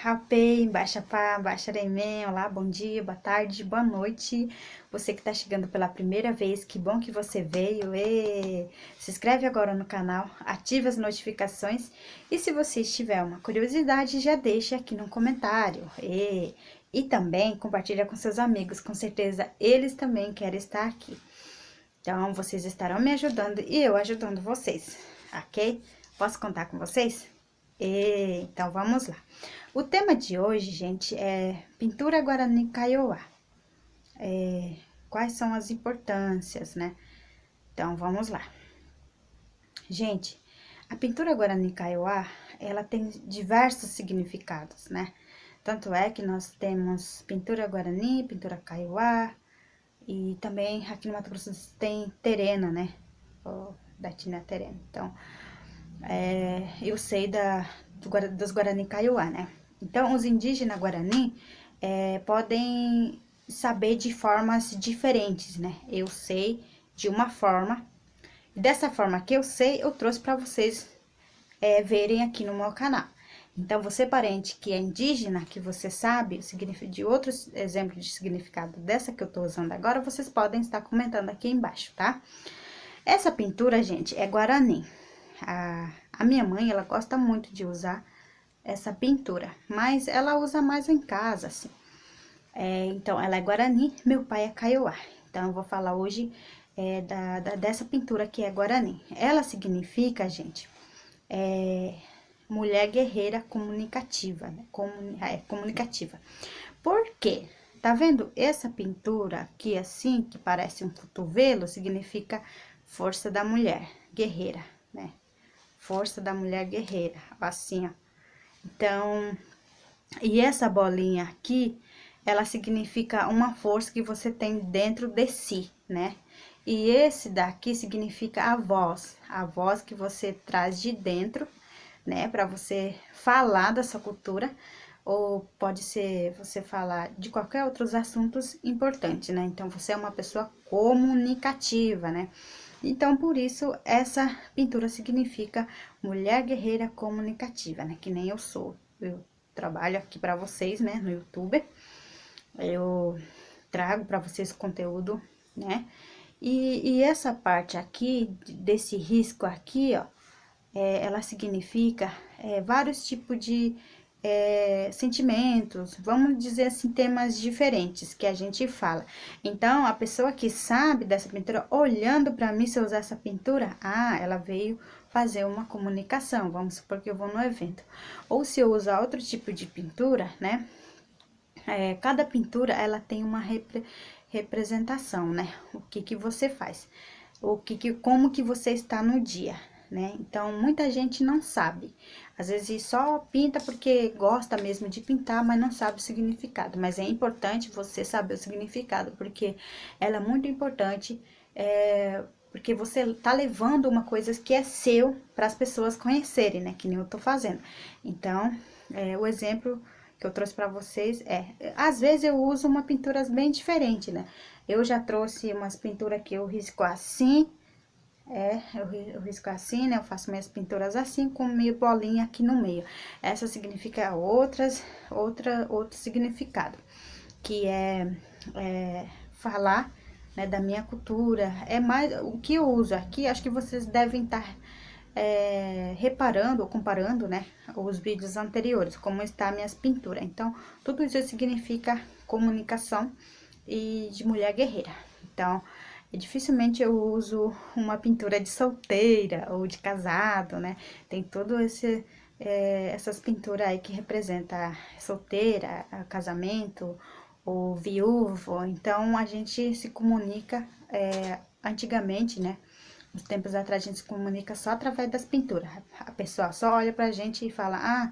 Rapei, baixa pá, baixa remém, olá, bom dia, boa tarde, boa noite. Você que tá chegando pela primeira vez, que bom que você veio. Se inscreve agora no canal, ativa as notificações e se você tiver uma curiosidade, já deixa aqui no comentário. E também compartilha com seus amigos, com certeza eles também querem estar aqui. Então, vocês estarão me ajudando e eu ajudando vocês, ok? Posso contar com vocês? Então, vamos lá. O tema de hoje, gente, é pintura Guarani Kaiowá. Quais são as importâncias, né? Então, vamos lá. Gente, a pintura Guarani Kaiowá, ela tem diversos significados, né? Tanto é que nós temos pintura Guarani, pintura Kaiowá, e também aqui no Mato Grosso tem terena, né? Da Tina Terena. Então, eu sei dos Guarani Kaiowá, né? Então, os indígenas Guarani podem saber de formas diferentes, né? Eu sei de uma forma, e dessa forma que eu sei, eu trouxe para vocês verem aqui no meu canal. Então, você parente que é indígena, que você sabe de outros exemplos de significado dessa que eu tô usando agora, vocês podem estar comentando aqui embaixo, tá? Essa pintura, gente, é Guarani. A minha mãe, ela gosta muito de usar essa pintura, mas ela usa mais em casa, assim. Então, ela é Guarani, meu pai é Kaiowá. Então, eu vou falar hoje dessa pintura que é Guarani. Ela significa, gente, mulher guerreira comunicativa, né? Comunicativa. Por quê? Tá vendo essa pintura aqui, assim, que parece um cotovelo, significa força da mulher guerreira, né? Força da mulher guerreira, assim, ó. Então, e essa bolinha aqui, ela significa uma força que você tem dentro de si, né? E esse daqui significa a voz que você traz de dentro, né? Para você falar da sua cultura, ou pode ser você falar de qualquer outros assuntos importantes, né? Então, você é uma pessoa comunicativa, né? Então, por isso, essa pintura significa mulher guerreira comunicativa, né? Que nem eu sou. Eu trabalho aqui para vocês, né? No YouTube. Eu trago para vocês conteúdo, né? E essa parte aqui, desse risco aqui, ó, ela significa vários tipos de sentimentos, vamos dizer assim, temas diferentes que a gente fala. Então, a pessoa que sabe dessa pintura, olhando para mim, se eu usar essa pintura, ela veio fazer uma comunicação, vamos supor que eu vou no evento. Ou se eu usar outro tipo de pintura, né? Cada pintura, ela tem uma representação, né? O que você faz, como que você está no dia, né? Então, muita gente não sabe. Às vezes só pinta porque gosta mesmo de pintar, mas não sabe o significado. Mas é importante você saber o significado, porque ela é muito importante, porque você tá levando uma coisa que é seu para as pessoas conhecerem, né? Que nem eu tô fazendo. Então, o exemplo que eu trouxe para vocês às vezes eu uso uma pintura bem diferente, né? Eu já trouxe umas pinturas que eu risco assim, eu risco assim, né? Eu faço minhas pinturas assim, com meio bolinha aqui no meio. Essa significa outro significado, que falar, né, da minha cultura. É mais, o que eu uso aqui, acho que vocês devem estar reparando ou comparando, né, os vídeos anteriores, como está minhas pinturas. Então, tudo isso significa comunicação e de mulher guerreira. Então, dificilmente eu uso uma pintura de solteira ou de casado, né? Tem todo essas pinturas aí que representa solteira, casamento, ou viúvo. Então, a gente se comunica, antigamente, né? Uns tempos atrás a gente se comunica só através das pinturas. A pessoa só olha pra gente e fala,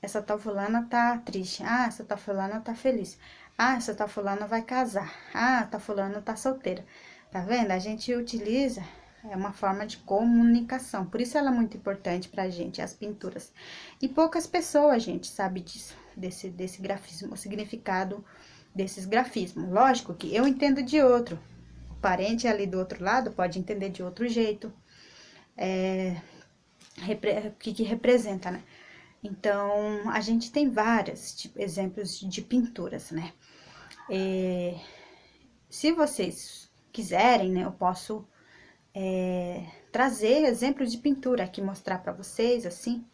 essa tal fulana tá triste, essa tal fulana tá feliz, essa tal fulana vai casar, tal fulana tá solteira. Tá vendo? A gente utiliza uma forma de comunicação. Por isso ela é muito importante pra gente, as pinturas. E poucas pessoas, gente, sabe disso, desse grafismo, o significado desses grafismos. Lógico que eu entendo de outro. O parente ali do outro lado pode entender de outro jeito. O que representa, né? Então, a gente tem vários exemplos de pinturas, né? Se vocês quiserem, né, eu posso trazer exemplos de pintura aqui, mostrar para vocês, assim,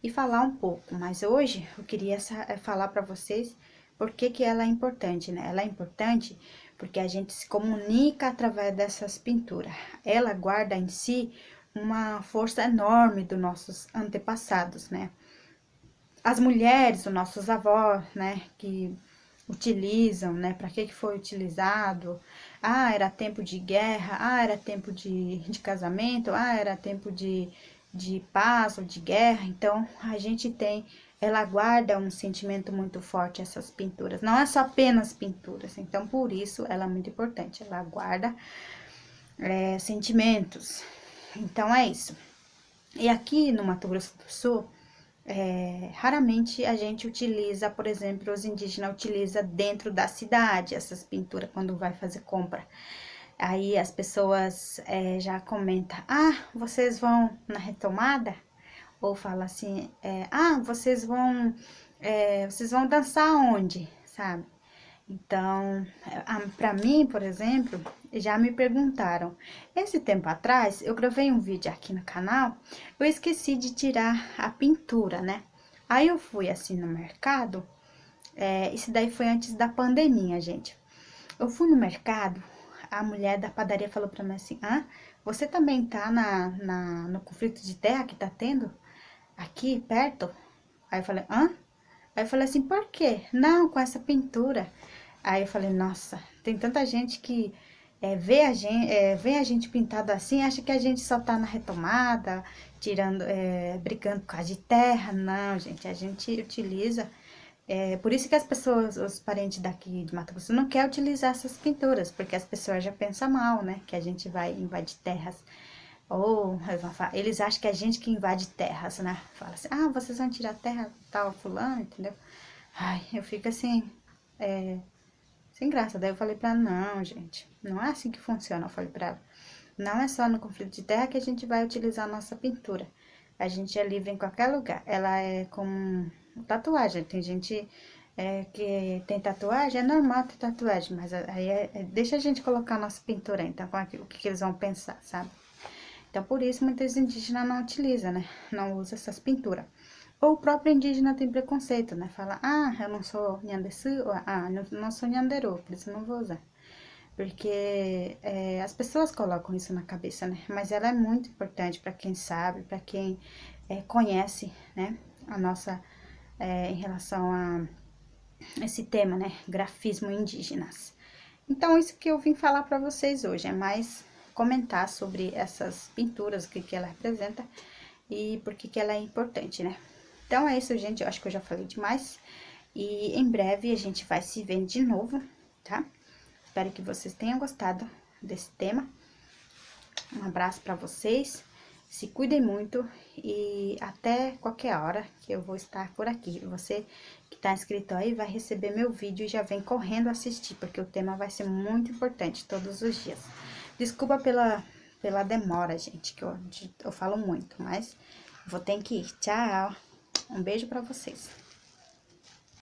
e falar um pouco. Mas hoje eu queria falar para vocês por que que ela é importante, né? Ela é importante porque a gente se comunica através dessas pinturas. Ela guarda em si uma força enorme dos nossos antepassados, né? As mulheres, os nossos avós, né, que utilizam, né, para que foi utilizado, era tempo de guerra, era tempo de casamento, era tempo de paz ou de guerra, então a gente tem, ela guarda um sentimento muito forte, essas pinturas, não é só apenas pinturas, então por isso ela é muito importante, ela guarda sentimentos, então é isso. E aqui no Mato Grosso do Sul, raramente a gente utiliza, por exemplo, os indígenas utilizam dentro da cidade essas pinturas quando vai fazer compra. Aí as pessoas já comentam, vocês vão na retomada? Ou fala assim, vocês vão dançar onde, sabe? Então, para mim, por exemplo, já me perguntaram. Esse tempo atrás, eu gravei um vídeo aqui no canal, eu esqueci de tirar a pintura, né? Aí eu fui assim no mercado, isso daí foi antes da pandemia, gente. Eu fui no mercado, a mulher da padaria falou pra mim assim, você também tá no conflito de terra que tá tendo aqui perto? Aí eu falei, hã? Aí eu falei assim, por quê? Não, com essa pintura. Aí eu falei, nossa, tem tanta gente que vê a gente pintado assim, acha que a gente só tá na retomada, brigando por causa de terra. Não, gente, a gente utiliza. Por isso que as pessoas, os parentes daqui de Mato Grosso, não querem utilizar essas pinturas, porque as pessoas já pensam mal, né? Que a gente vai invadir terras. Ou eles acham que é a gente que invade terras, né? Fala assim, vocês vão tirar terra tal, fulano, entendeu? Ai, eu fico assim, sem graça. Daí eu falei pra ela, não, gente, não é assim que funciona. Eu falei pra ela, não é só no conflito de terra que a gente vai utilizar a nossa pintura. A gente é livre em qualquer lugar. Ela é como tatuagem. Tem gente que tem tatuagem, é normal ter tatuagem, mas aí deixa a gente colocar a nossa pintura, então, o que eles vão pensar, sabe? Então, por isso, muitos indígenas não utilizam, né? Não usam essas pinturas. Ou o próprio indígena tem preconceito, né? Fala, eu não sou Nhandesu, ou não sou Nhanderu, por isso eu não vou usar. Porque as pessoas colocam isso na cabeça, né? Mas ela é muito importante para quem sabe, para quem conhece, né? A nossa, em relação a esse tema, né? Grafismo indígenas. Então, isso que eu vim falar para vocês hoje, é mais comentar sobre essas pinturas, o que ela representa e por que ela é importante, né? Então, é isso, gente, eu acho que eu já falei demais. E em breve a gente vai se ver de novo, tá? Espero que vocês tenham gostado desse tema. Um abraço para vocês. Se cuidem muito e até qualquer hora que eu vou estar por aqui. Você que tá inscrito aí vai receber meu vídeo e já vem correndo assistir, porque o tema vai ser muito importante todos os dias. Desculpa pela demora, gente, que eu falo muito, mas vou ter que ir. Tchau! Um beijo para vocês.